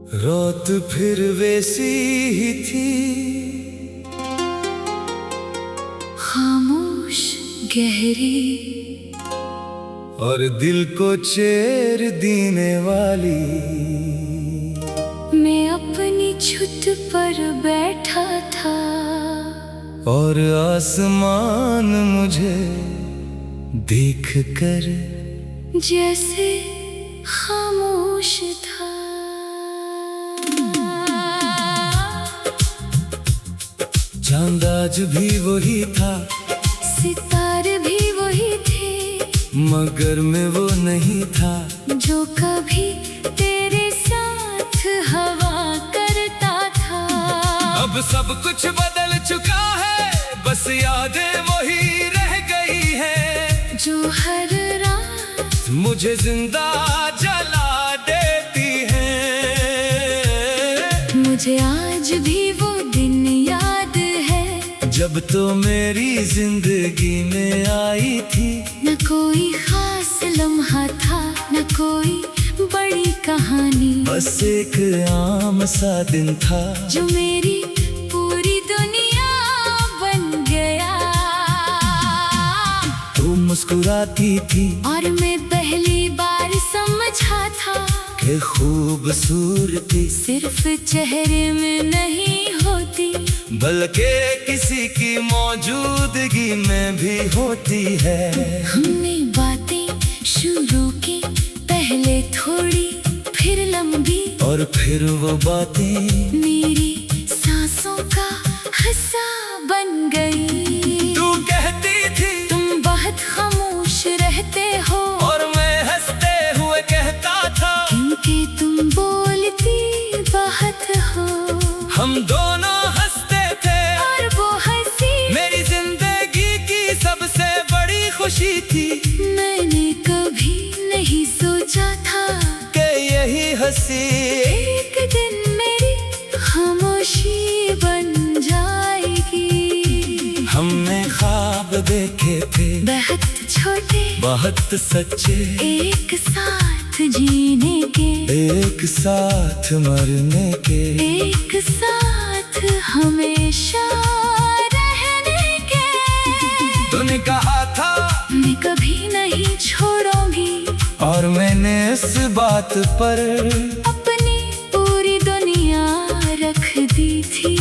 रात फिर वैसी ही थी, खामोश गहरी और दिल को चेर देने वाली। मैं अपनी छत पर बैठा था और आसमान मुझे देख कर जैसे खामोश था। चांद आज भी वही था, सितारे भी वही थे, मगर मैं वो नहीं था जो कभी तेरे साथ हवा करता था। अब सब कुछ बदल चुका है, बस यादें वही रह गई है, जो हर रात मुझे जिंदा जला देती है। मुझे आज भी वो दिन याद है, जब तो मेरी जिंदगी में आई थी। न कोई खास लम्हा था, न कोई बड़ी कहानी, बस एक आम सा दिन था जो मेरी पूरी दुनिया बन गया। तू मुस्कुराती थी और मैं पहली बार समझा था कि खूबसूरती सिर्फ चेहरे में नहीं होती, बल्कि किसी की मौजूदगी में भी होती है। हमने बातें शुरू की, पहले थोड़ी फिर लंबी, और फिर वो बातें मेरी सांसों का हिस्सा बन गई। तू कहती थी तुम बहुत खामोश रहते हो, और मैं हंसते हुए कहता था क्योंकि तुम बोलती बहुत हो। हम दोनों हंसते थे और वो हंसी मेरी जिंदगी की सबसे बड़ी खुशी थी। मैंने कभी नहीं सोचा था कि यही हंसी एक दिन मेरी खामोशी बन जाएगी। हमने ख्वाब देखे थे बहुत छोटे बहुत सच्चे, एक साथ जीने के, एक साथ मरने के, एक साथ हमेशा रहने के। तूने कहा था मैं कभी नहीं छोड़ूंगी, और मैंने इस बात पर अपनी पूरी दुनिया रख दी थी।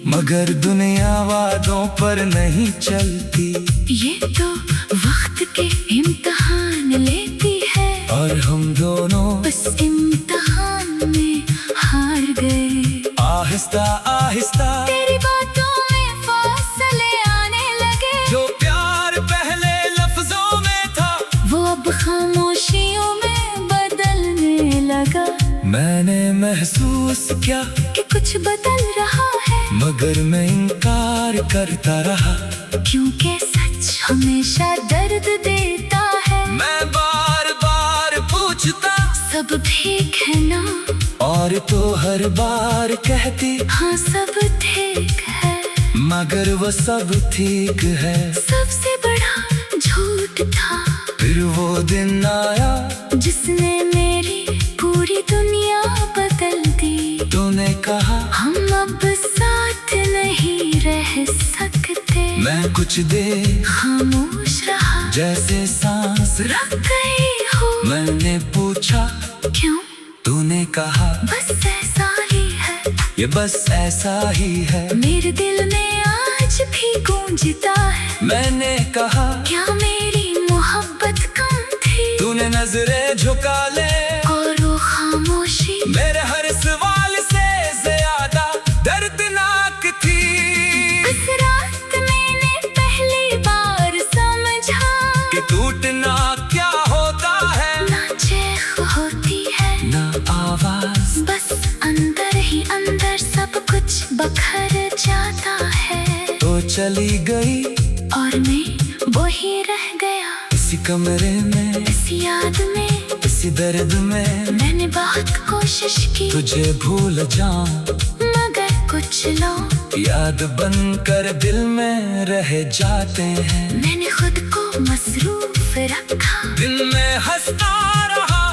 मगर दुनिया वादों पर नहीं चलती, ये तो वक्त के इम्तिहान लेती है, और हम दोनों बस इम्तिहान में हार गए। आहिस्ता आहिस्ता तेरी बातों में फासले आने लगे, जो प्यार पहले लफ्जों में था वो अब खामोशियों में बदलने लगा। मैंने महसूस किया कि कुछ बदल रहा है, मगर मैं इनकार करता रहा, क्योंकि सच हमेशा दर्द देता है। मैं बार बार पूछता सब ठीक है ना, और तो हर बार कहती हाँ सब ठीक है, मगर वो सब ठीक है। सबसे बड़ा झूठ था फिर वो दिन आया जिसने मेरी पूरी दुनिया बदल दी। तूने कहा हम अब साथ नहीं रह सकते। मैं कुछ देर खामोश रहा, जैसे सांस रख गई हो। मैंने पूछा क्यों? तूने कहा बस ऐसा ही है, ये बस ऐसा ही है। मेरे दिल में आज भी गूंजता है। मैंने कहा क्या मेरी मोहब्बत कम थी? तूने नजरें झुका ले, और वो खामोशी मेरे हर सवाल से ज्यादा दर्दनाक थी। उस रात मैंने पहली बार समझा कि टूटना क्या होता है, ना चीख होती है ना आवाज, बस अंदर ही अंदर सब कुछ बखर जाता है। तो चली गई और मैं वही रह गया, इसी कमरे में, इस याद में, इसी दर्द में। मैंने बहुत कोशिश की तुझे भूल जाऊं, मगर कुछ लोग याद बनकर दिल में रह जाते हैं। मैंने खुद को मसरूफ रखा, दिन में हंसता रहा,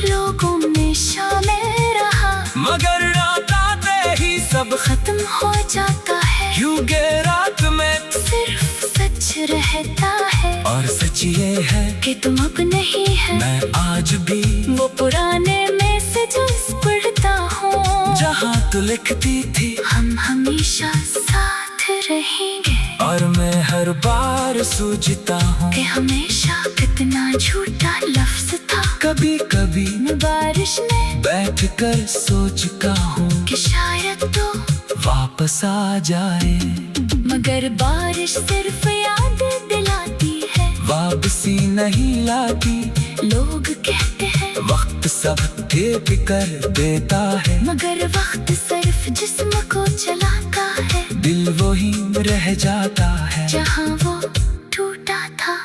लोगों में शामिल रहा, हो जाता है। यूं के रात में सिर्फ सच रहता है और सच ये है कि तुम अब नहीं है। मैं आज भी वो पुराने मैसेजेस पढ़ता हूँ जहाँ तू लिखती थी हम हमेशा साथ रहेंगे। और मैं हर बार सोचता हूँ कि हमेशा कितना झूठा लफ्ज था। कभी कभी मैं बारिश में बैठ कर सोचता हूँ कि शायद तो वापस आ जाए, मगर बारिश सिर्फ याद दिलाती है, वापसी नहीं लाती। लोग कहते हैं वक्त सब ठीक कर देता है, मगर वक्त सिर्फ जिस्म को चलाता है। दिल वही रह जाता है जहाँ वो टूटा था।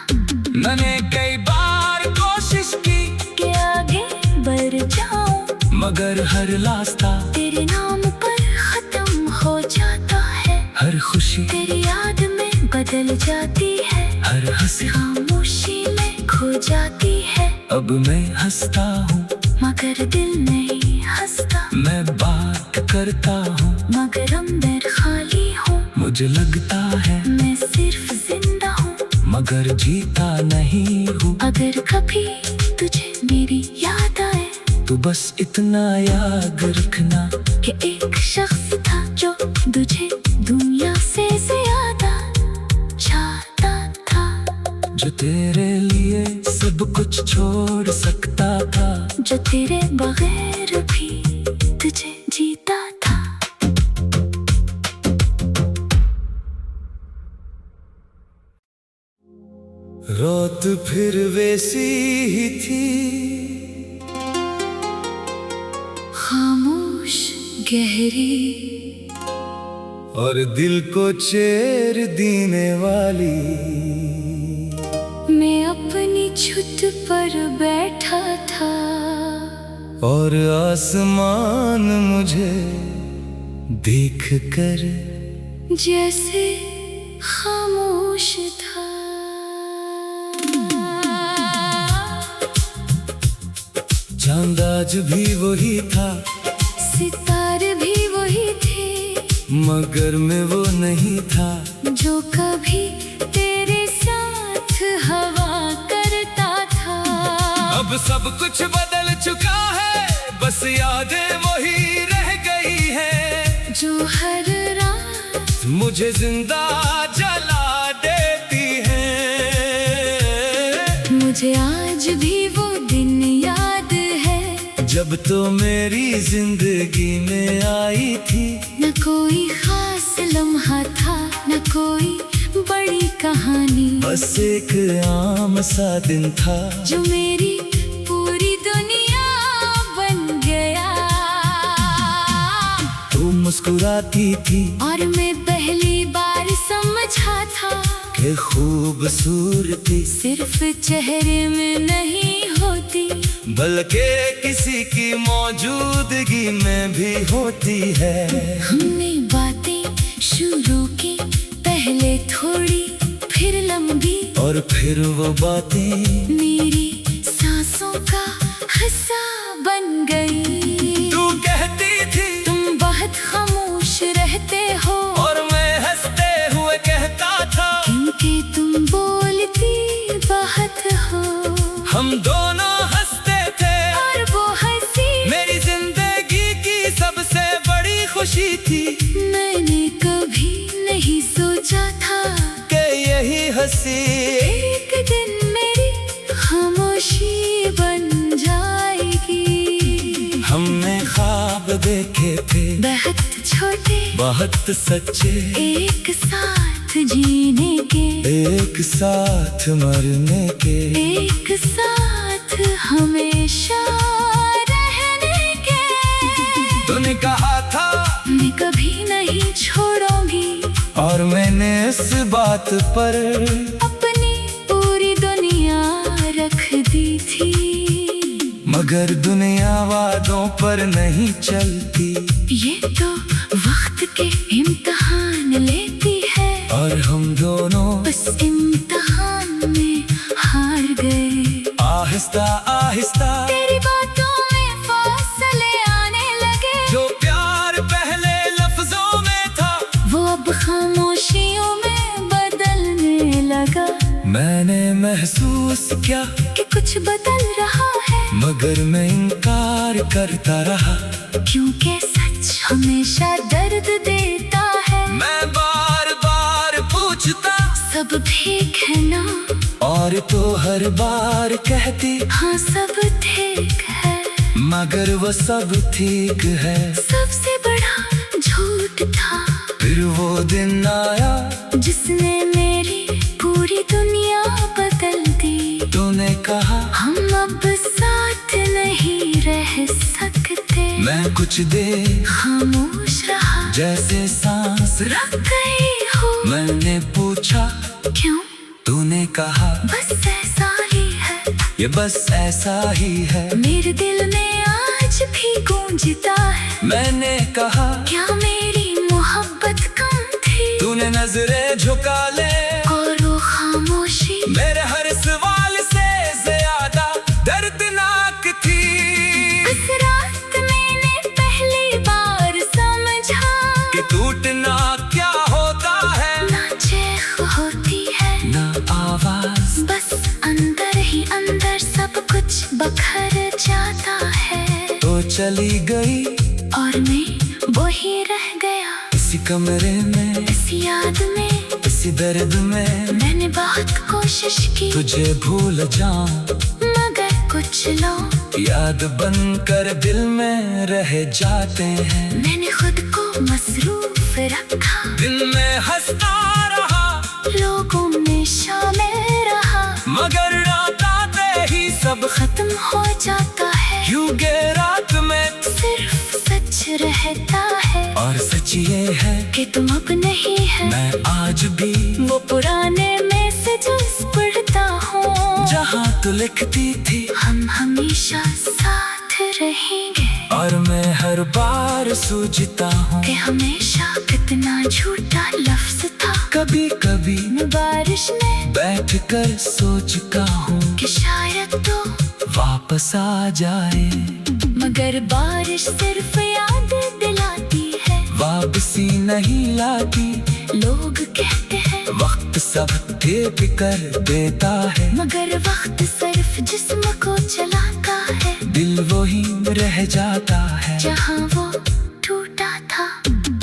मैंने कई बार कोशिश की कि आगे बढ़ जाऊं, मगर हर रास्ता तेरे नाम पर खत्म हो जाता है। हर खुशी तेरी याद में बदल जाती है, हर हंसी खामोशी में खो जाती है। अब मैं हंसता हूँ मगर दिल नहीं हंसता, मैं बात करता हूँ मगर अंदर खाली हूँ। मुझे लगता है मैं सिर्फ जिंदा हूँ मगर जीता नहीं हूँ। अगर कभी तुझे मेरी याद आए तो बस इतना याद रखना कि एक शख्स था जो तुझे दुनिया से ज्यादा चाहता था, जो तेरे लिए सब कुछ छोड़ सकता था, जो तेरे बगैर भी तुझे जीता था। रात फिर वैसी ही थी, खामोश गहरी और दिल को चैन देने वाली। मैं अपनी छत पर बैठा था और आसमान मुझे देख कर जैसे खामोश था। चांद आज भी वही था, सितारे भी वही थे, मगर मैं वो नहीं था जो कभी तेरे साथ हवा करता था। अब सब कुछ बदल चुका है, बस यादें वही रह गई है, जो हर रात मुझे जिंदा जला देती है। मुझे आज भी वो दिन याद है जब तो मेरी जिंदगी में आई थी। न कोई खास लम्हा था, न कोई बड़ी कहानी, बस एक आम सा दिन था जो मेरी पूरी दुनिया बन गया। तू मुस्कुराती थी और मैं पहली बार समझा था कि खूबसूरती सिर्फ चेहरे में नहीं होती, बल्कि किसी की मौजूदगी में भी होती है। हमने बातें शुरू की, पहले थोड़ी फिर लंबी, और फिर वो बातें मेरी सांसों का हिस्सा बन गई। तू कहती थी तुम बहुत खामोश रहते हो, और मैं हंसते हुए कहता था क्योंकि तुम बोलती बहुत हो। हम दोनों हंसते थे और वो हंसी मेरी जिंदगी की सबसे बड़ी खुशी थी। मैंने कभी नहीं सोचा था कि यही हंसी एक दिन मेरी खामोशी बन जाएगी। हमने ख्वाब देखे थे बहुत छोटे बहुत सच्चे, एक साथ जीने के, एक साथ मरने के, एक साथ हमेशा रहने के। तूने कहा था मैं कभी नहीं छोड़ूंगी, और मैंने इस बात पर अपनी पूरी दुनिया रख दी थी। मगर दुनिया वादों पर नहीं चलती, ये तो वक्त के इम्तिहान लेती है, और हम दोनों बस इम्तिहान में हार गए। आहिस्ता आहिस्ता तेरी बातों में फासले आने लगे, जो प्यार पहले लफ्जों में महसूस क्या कि कुछ बदल रहा है, मगर मैं इनकार करता रहा। क्योंकि सच हमेशा दर्द देता है। मैं बार बार पूछता, सब ठीक है ना? और तो हर बार कहती, हाँ सब ठीक है। मगर वो सब ठीक है। सबसे बड़ा झूठ था फिर वो दिन आया जिसने मेरी पूरी दुनिया बदल दी। तूने कहा हम अब साथ नहीं रह सकते। मैं कुछ देर खामोश रहा, जैसे सांस रख गई हूँ। मैंने पूछा क्यों? तूने कहा बस ऐसा ही है, ये बस ऐसा ही है। मेरे दिल में आज भी गूंजता है। मैंने कहा क्या मेरी मोहब्बत कम थी? तूने नजरें झुका ले और वो खामोशी मेरे हर सवाल से ज्यादा दर्दनाक थी। उस रात मैंने पहली बार समझा कि टूटना क्या होता है, ना चीख होती है ना आवाज, बस अंदर ही अंदर सब कुछ बखर जाता है। तो चली गई और मैं वही रह गया, इसी कमरे में, इस याद में, इसी दर्द में। मैंने बहुत कोशिश की तुझे भूल जाऊं, मगर कुछ लोग याद बनकर दिल में रह जाते हैं। मैंने खुद को मसरूफ रखा, दिल में हंसता रहा, लोगों में शामिल रहा, मगर रात आते ही सब खत्म हो जाता है। यूं के रात में सिर्फ सच रहता है, और सच ये है कि तुम अब नहीं है। मैं आज भी वो पुराने मैसेजेस पढ़ता हूँ जहाँ तू लिखती थी हम हमेशा साथ रहेंगे। और मैं हर बार सोचता हूँ कि हमेशा कितना झूठा लफ्ज था। कभी कभी मैं बारिश में बैठकर सोचता हूँ कि शायद तो वापस आ जाए, मगर बारिश सिर्फ याद दिलाती है, वापसी नहीं लाती। लोग कहते हैं वक्त सब ठीक कर देता है, मगर वक्त सिर्फ जिस्म को चलाता है, दिल वही रह जाता है जहाँ वो टूटा था।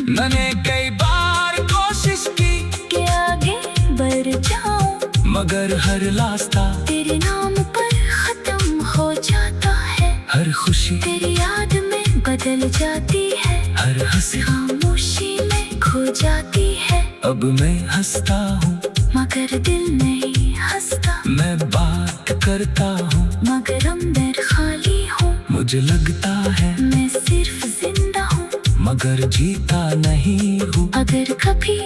मैंने कई बार कोशिश की कि आगे बढ़ जाऊं, मगर हर रास्ता तेरे नाम पर खत्म हो जाता है। हर खुशी तेरी याद में बदल जाती है, हर हंसी खामोशी में खो जाती है। अब मैं हंसता हूँ मगर दिल नहीं हंसता, मैं बात करता हूँ मगर अंदर खाली हूँ। मुझे लगता है मैं सिर्फ जिंदा हूँ, मगर जीता नहीं हूँ। अगर कभी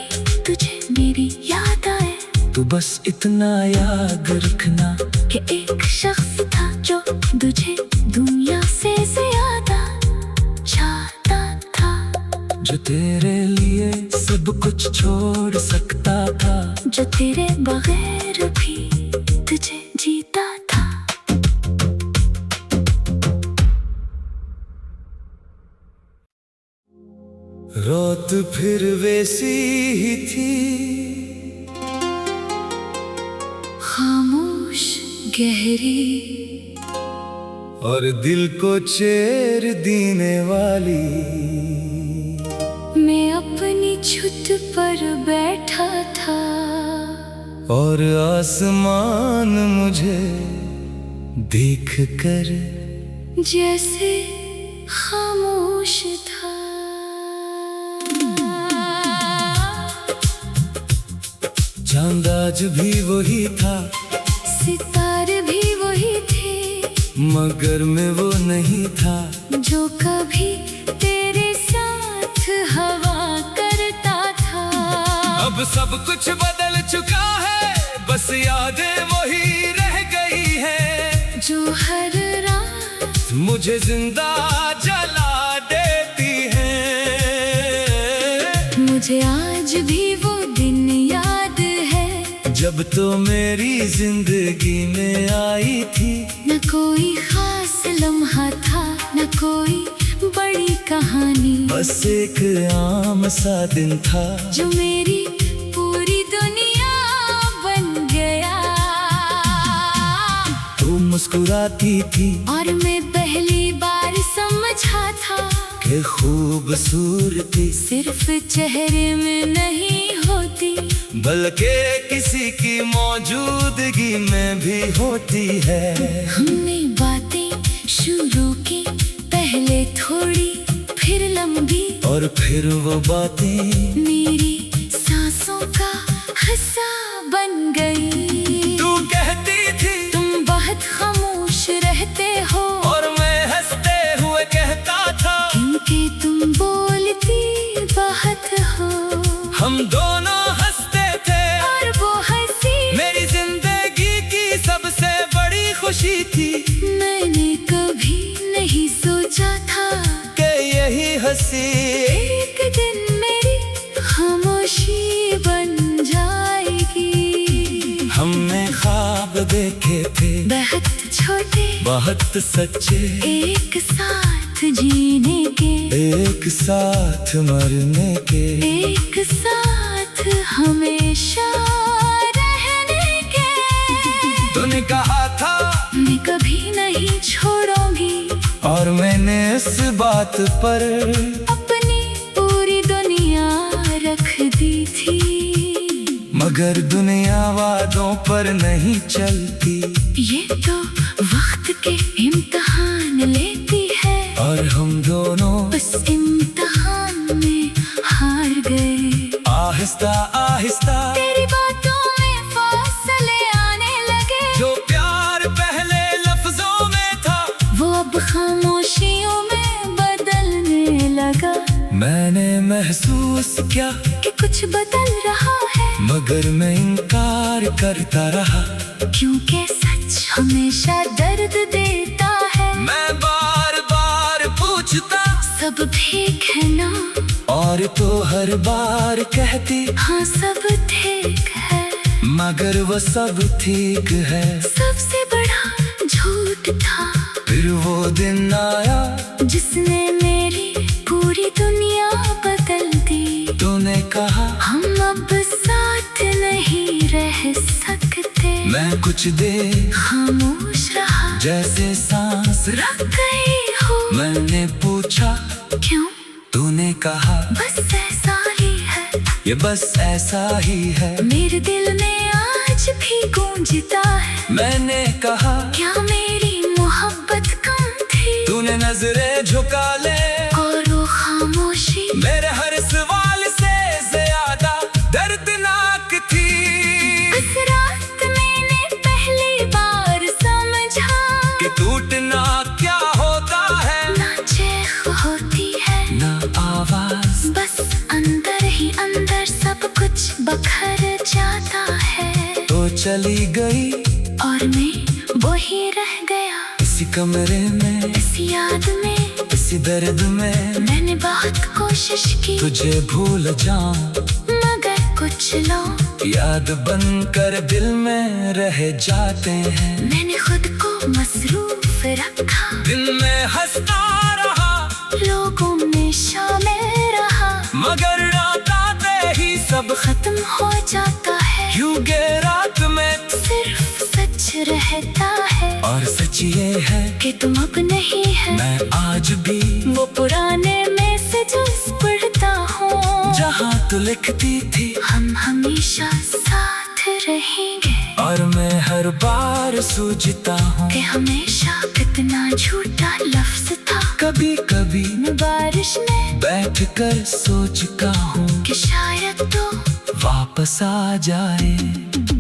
तुझे मेरी याद आए तो बस इतना याद रखना कि एक शख्स था जो तुझे दुनिया से ज्यादा चाहता था, जो तेरे लिए सब कुछ छोड़ सकता था, जो तेरे बगैर भी तुझे जीता था। रात फिर वैसी ही थी, खामोश गहरी और दिल को चैन देने वाली। मैं अपनी छत पर बैठा था और आसमान मुझे देख कर जैसे खामोश था। चांद आज भी वही था, सितारे भी वही थे, मगर मैं वो नहीं था जो कभी तेरे साथ हवा करता था। अब सब कुछ बदल चुका है, बस यादें वही रह गई है, जो हर रात मुझे जिंदा जला देती है। मुझे आज भी वो दिन याद है, जब तो मेरी जिंदगी में आई थी। न कोई खास लम्हा था, न कोई बड़ी कहानी, बस एक आम सा दिन था जो मेरी पूरी दुनिया बन गया। मुस्कुराती थी और मैं पहली बार समझा था कि खूबसूरती सिर्फ चेहरे में नहीं होती, बल्कि किसी की मौजूदगी में भी होती है। हमने बातें शुरू की, पहले थोड़ी फिर लंबी, और फिर वो बातें मेरी सांसों का हिस्सा बन गई। तू कहती थी तुम बहुत खामोश रहते हो, और मैं हंसते हुए कहता था क्योंकि तुम बोलती बहुत हो। हम दोनों हंसते थे और वो हंसी मेरी जिंदगी की सबसे बड़ी खुशी थी। मैंने कभी नहीं सोचा था कि यही हंसी एक दिन मेरी खामोशी बन जाएगी। हमने ख्वाब देखे थे बहुत छोटे बहुत सच्चे, एक साथ जीने के, एक साथ मरने के, एक साथ हमेशा रहने के। तूने कहा था मैं कभी नहीं छोड़ूंगी, और मैंने इस बात पर अपनी पूरी दुनिया रख दी थी। मगर दुनिया वादों पर नहीं चलती, ये तो वक्त के इम्तिहान लेती है, और हम दोनों बस इम्तिहान में हार गए। आहिस्ता आहिस्ता तेरी बातों में फासले आने लगे, जो प्यार पहले लफ्जों में था वो अब खामोशियों में बदलने लगा। मैंने महसूस किया कि कुछ बदल रहा है, मगर मैं इनकार करता रहा, क्योंकि सच हमेशा दर्द देता है। मैं बार बार पूछता सब ठीक है ना, और तो हर बार कहती हाँ सब ठीक है, मगर वो सब ठीक है। सबसे बड़ा झूठ था फिर वो दिन आया जिसने मेरी पूरी दुनिया बदल दी। तूने कहा हम अब साथ नहीं रह सकते। मैं कुछ देर खामोश रहा, जैसे सांस रख गई हो। मैंने पूछा क्यों? तूने कहा बस ऐसा ही है, ये बस ऐसा ही है। मेरे दिल में आज भी गूंजता है। मैंने कहा क्या मेरी मोहब्बत कम थी? तूने नजरें झुका ले, और वो खामोशी मेरे हर सवाल से ज्यादा दर्दनाक थी। उस रात मैंने पहली बार समझा कि टूटना क्या होता है, ना चीख होती है ना आवाज, बस अंदर ही अंदर सब कुछ बखर जाता है। तो चली गई और मैं वही रह गया, इसी कमरे में, इस याद में, इसी दर्द में। मैंने बहुत कोशिश की तुझे भूल जाऊं, मगर कुछ लोग याद बनकर दिल में रह जाते हैं। मैंने खुद को मसरूफ रखा, दिन में हंसता रहा, लोगों में शामिल रहा, मगर रात आते ही सब खत्म हो जाता है। क्योंकि रात में सिर्फ सच रहता है, और सच ये है कि तुम अब नहीं है। मैं आज भी वो पुराने मैसेजेस पढ़ता हूँ, जहाँ तू लिखती थी हम हमेशा साथ रहेंगे। और मैं हर बार सोचता हूँ कि हमेशा कितना झूठा लफ्ज था। कभी कभी मैं बारिश में बैठकर सोचता हूँ कि शायद तो वापस आ जाए,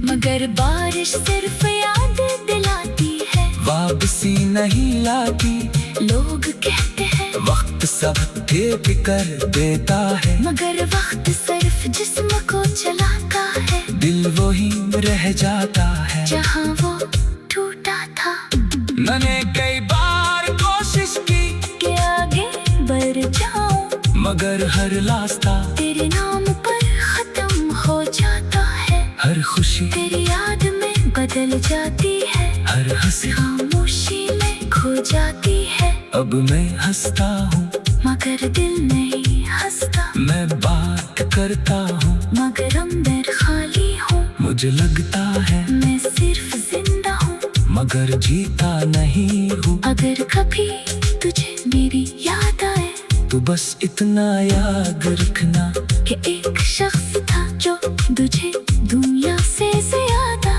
मगर बारिश सिर्फ याद दिलाती है, वापसी नहीं लाती। लोग कहते हैं वक्त सब ठीक कर देता है, मगर वक्त सिर्फ जिस्म को चलाता है, दिल वही रह जाता है जहाँ वो टूटा था। मैंने कई बार कोशिश की कि आगे बढ़ जाऊं, मगर हर रास्ता तेरे नाम पर खत्म हो जाता है। हर खुशी तेरी याद में बदल जाती है, हर हंसी खामोशी में खो जाती है। अब मैं हंसता हूँ मगर दिल नहीं हंसता, मैं बात करता हूँ मगर अंदर खाली हूँ। मुझे लगता है मैं सिर्फ जिंदा हूँ मगर जीता नहीं हूँ। अगर कभी तुझे मेरी याद आए तो बस इतना याद रखना कि एक शख्स था जो तुझे दुनिया से ज्यादा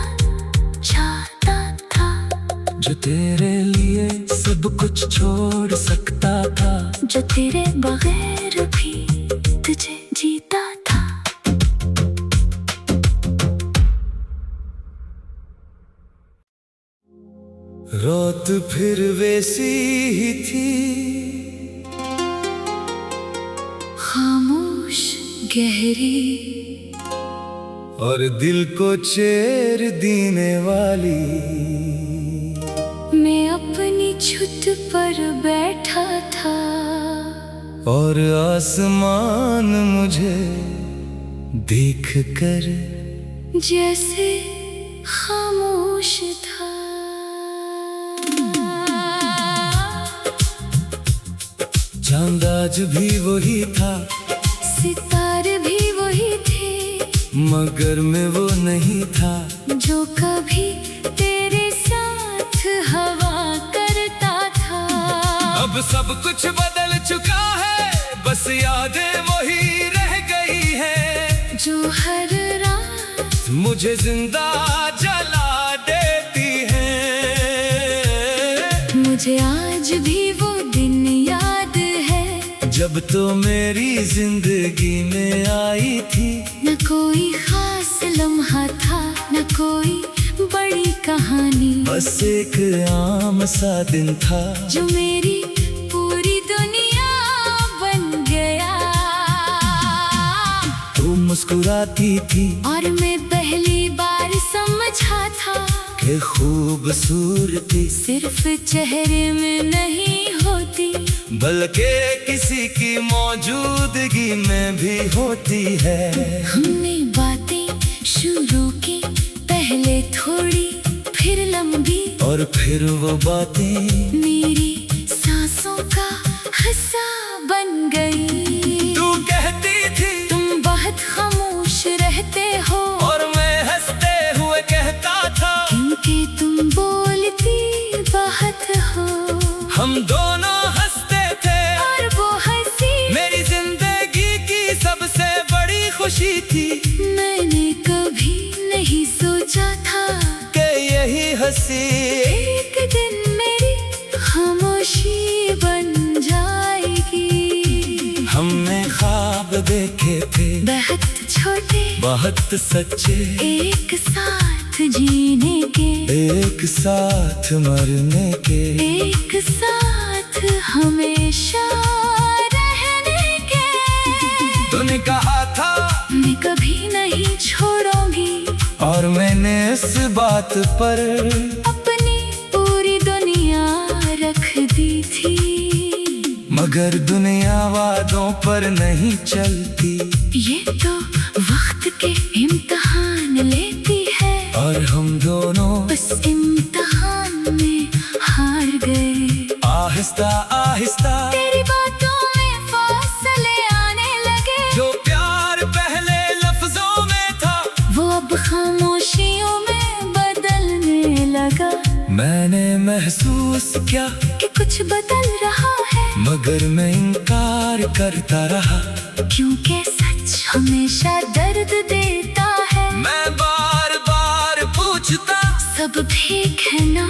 चाहता था, जो तेरे लिए सब कुछ छोड़ सकता था, जो तेरे बगैर भी तुझे जीता था। रात फिर वैसी ही थी, खामोश गहरी और दिल को चैन देने वाली। मैं अपनी छत पर बैठा था और आसमान मुझे देख कर जैसे खामोश था। चांद आज भी वही था, सितारे भी वही थे, मगर मैं वो नहीं था जो कभी तेरे साथ हवा करता था। अब सब कुछ बदल चुका है, बस यादें वही रह गई है, जो हर रात मुझे जिंदा जला देती है। मुझे आज भी वो दिन याद है, जब तो मेरी जिंदगी में आई थी। न कोई खास लम्हा था, न कोई बड़ी कहानी, बस एक आम सा दिन था जो मेरी पूरी दुनिया बन गया। तू मुस्कुराती थी और मैं पहली बार समझा था कि खूबसूरती सिर्फ चेहरे में नहीं होती, बल्कि किसी की मौजूदगी में भी होती है। हमने बातें शुरू की, पहले थोड़ी फिर लंबी, और फिर वो बातें मेरी सांसों का हिस्सा बन गई। तू कहती थी तुम बहुत खामोश रहते हो, और मैं हंसते हुए कहता था क्योंकि तुम बोलती बहुत हो। हम दोनों हंसते थे और वो हंसी मेरी जिंदगी की सबसे बड़ी खुशी थी। मैंने कभी नहीं सोचा था कि यही हंसी एक दिन मेरी खामोशी बन जाएगी। हमने ख्वाब देखे थे बहुत छोटे बहुत सच्चे, एक साथ जीने के, एक साथ मरने के, एक साथ हमेशा रहने के। तूने कहा था मैं कभी नहीं छोड़ूंगी, और मैंने इस बात पर अपनी पूरी दुनिया रख दी थी। मगर दुनिया वादों पर नहीं चलती, ये तो वक्त के इम्तिहान लेती है, और हम दोनों बस इम्तिहान में हार गए। आहिस्ता आहिस्ता तेरी बातों में फासले आने लगे, जो प्यार पहले लफ्जों में था वो अब खामोशियों में बदलने लगा। मैंने महसूस किया कि कुछ बदल रहा है, मगर मैं इनकार करता रहा, क्योंकि सच हमेशा दर्द देता है। मैं बार बार पूछता सब ठीक है ना,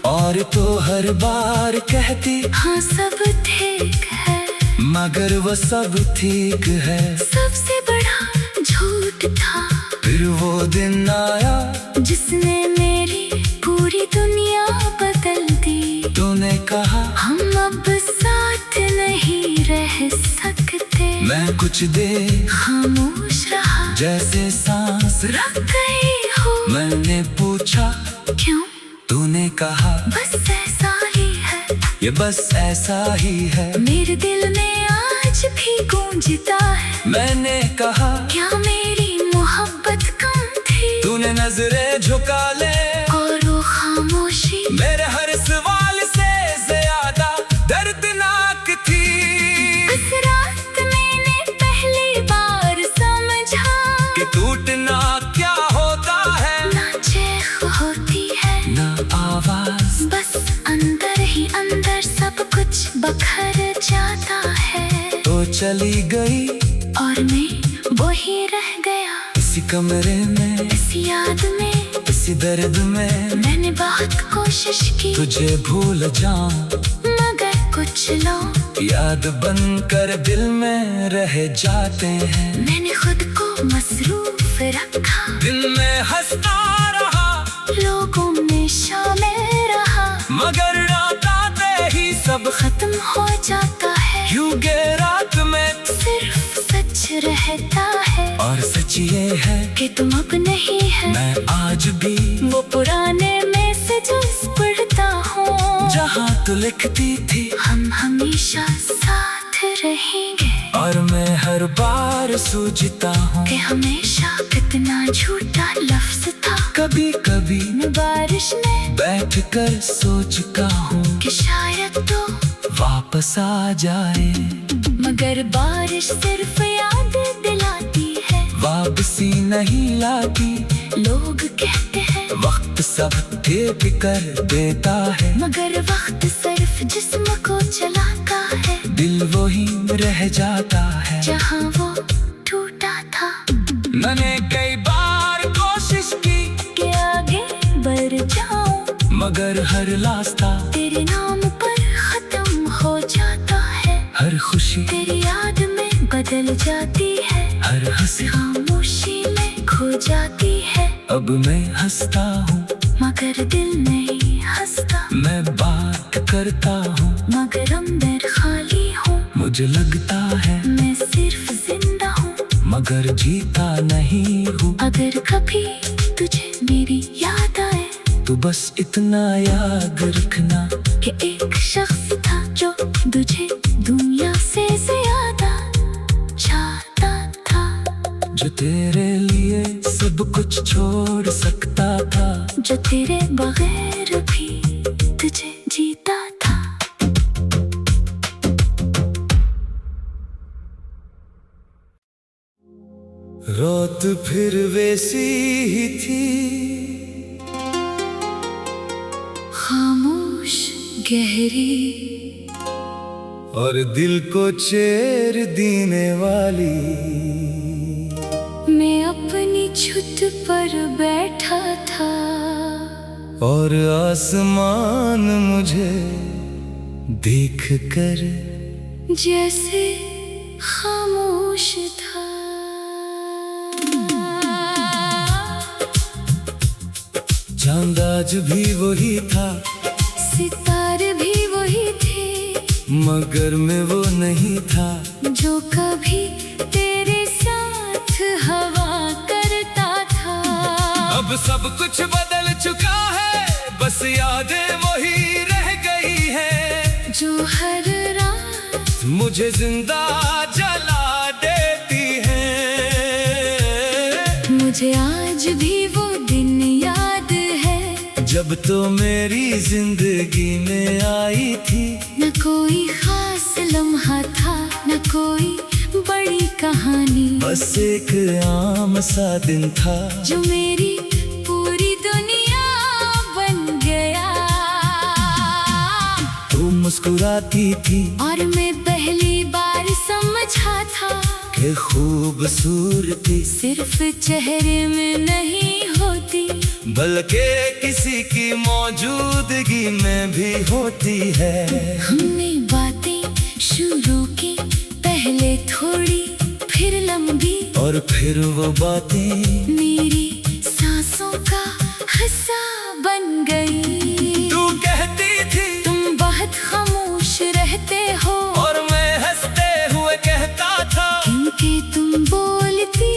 और तो हर बार कहती हाँ सब ठीक है, मगर वो सब ठीक है। सबसे बड़ा झूठ था फिर वो दिन आया जिसने मेरी पूरी दुनिया बदल दी। तूने कहा हम अब साथ नहीं रह सकते, मैं कुछ देर खामोश रहा जैसे सांस रख गई हो। मैंने पूछा क्यों? तूने कहा बस ऐसा ही है, ये बस ऐसा ही है। मेरे दिल में आज भी गूंजता है। मैंने कहा क्या मेरी मोहब्बत कम थी? तूने नजरें झुका ले और वो खामोशी मेरे हर सवाल से ज्यादा दर्दनाक थी। उस रात मैंने पहली बार समझा कि टूटना क्या होता है, ना चेख होती है ना आवाज जाता है। तो चली गई और मैं वही रह गया, इसी कमरे में, इसी याद में, इसी दर्द में। मैंने बहुत कोशिश की तुझे भूल जाऊं, मगर कुछ लोग याद बनकर दिल में रह जाते हैं। मैंने खुद को मसरूफ रखा, दिल में हंसता रहा, लोगों में शामिल रहा, मगर रात आते ही सब खत्म हो जाता है। यूं के रात में सिर्फ सच रहता है, और सच ये है कि तुम अब नहीं है। मैं आज भी वो पुराने मैसेजेस पढ़ता हूँ, जहाँ तू लिखती थी हम हमेशा साथ रहेंगे। और मैं हर बार सोचता हूँ कि हमेशा कितना झूठा लफ्ज था। कभी कभी मैं बारिश में बैठकर सोचता हूँ कि शायद तो वापस आ जाए, मगर बारिश सिर्फ याद दिलाती है, वापसी नहीं लाती। लोग कहते हैं वक्त सब ठीक कर देता है, मगर वक्त सिर्फ जिस्म को चलाता है। दिल वही रह जाता है जहाँ वो टूटा था। मैंने कई बार कोशिश की कि आगे बढ़ जाऊं, मगर हर रास्ता तेरे नाम पर खत्म हो जाता है। हर खुशी तेरी याद में बदल जाती है, हर हंसी खामोशी में खो जाती है। अब मैं हंसता हूँ मगर दिल नहीं हंसता, मैं बात करता हूँ मगर अंदर खाली हूँ। मुझे लगता है मैं सिर्फ जिंदा हूँ, मगर जीता नहीं हूँ। अगर कभी तुझे मेरी याद आए तो बस इतना याद रखना कि एक शख्स था जो तुझे दुनिया से ज्यादा चाहता था, जो तेरे लिए सब कुछ छोड़ सकता था, जो तेरे बगैर भी तुझे जीता था। रात फिर वैसी ही थी, खामोश गहरी और दिल को चैन देने वाली। मैं अपनी छत पर बैठा था और आसमान मुझे देखकर जैसे खामोश था। चांद आज भी वही था, सितारे भी वही थे, मगर मैं वो नहीं था जो कभी तेरे साथ हवा करता था। अब सब कुछ बदल चुका है, बस यादें वही रह गई है, जो हर रात मुझे जिंदा जला देती है। मुझे आज भी वो दिन याद है, जब तो मेरी जिंदगी में आई थी। न कोई खास लम्हा था, न कोई बड़ी कहानी, बस एक आम सा दिन था जो मेरी पूरी दुनिया बन गया। तू मुस्कुराती थी और मैं पहली बार समझा था कि खूबसूरती सिर्फ चेहरे में नहीं होती, बल्कि किसी की मौजूदगी में भी होती है। हमने बातें शुरू की, पहले थोड़ी फिर लंबी, और फिर वो बातें मेरी सांसों का हिस्सा बन गई। तू कहती थी तुम बहुत खामोश रहते हो, और मैं हंसते हुए कहता था क्योंकि तुम बोलती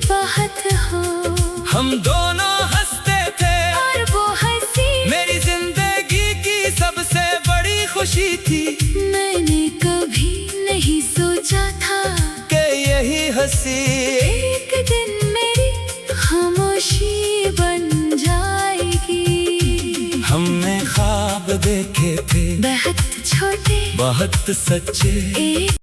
बहुत हो। हम दोनों हंसते थे और वो हंसी मेरी जिंदगी की सबसे बड़ी खुशी थी। मैंने कभी नहीं सोचा था कि यही हंसी एक दिन मेरी खामोशी बन जाएगी। हमने ख्वाब देखे थे बहुत छोटे बहुत सच्चे, एक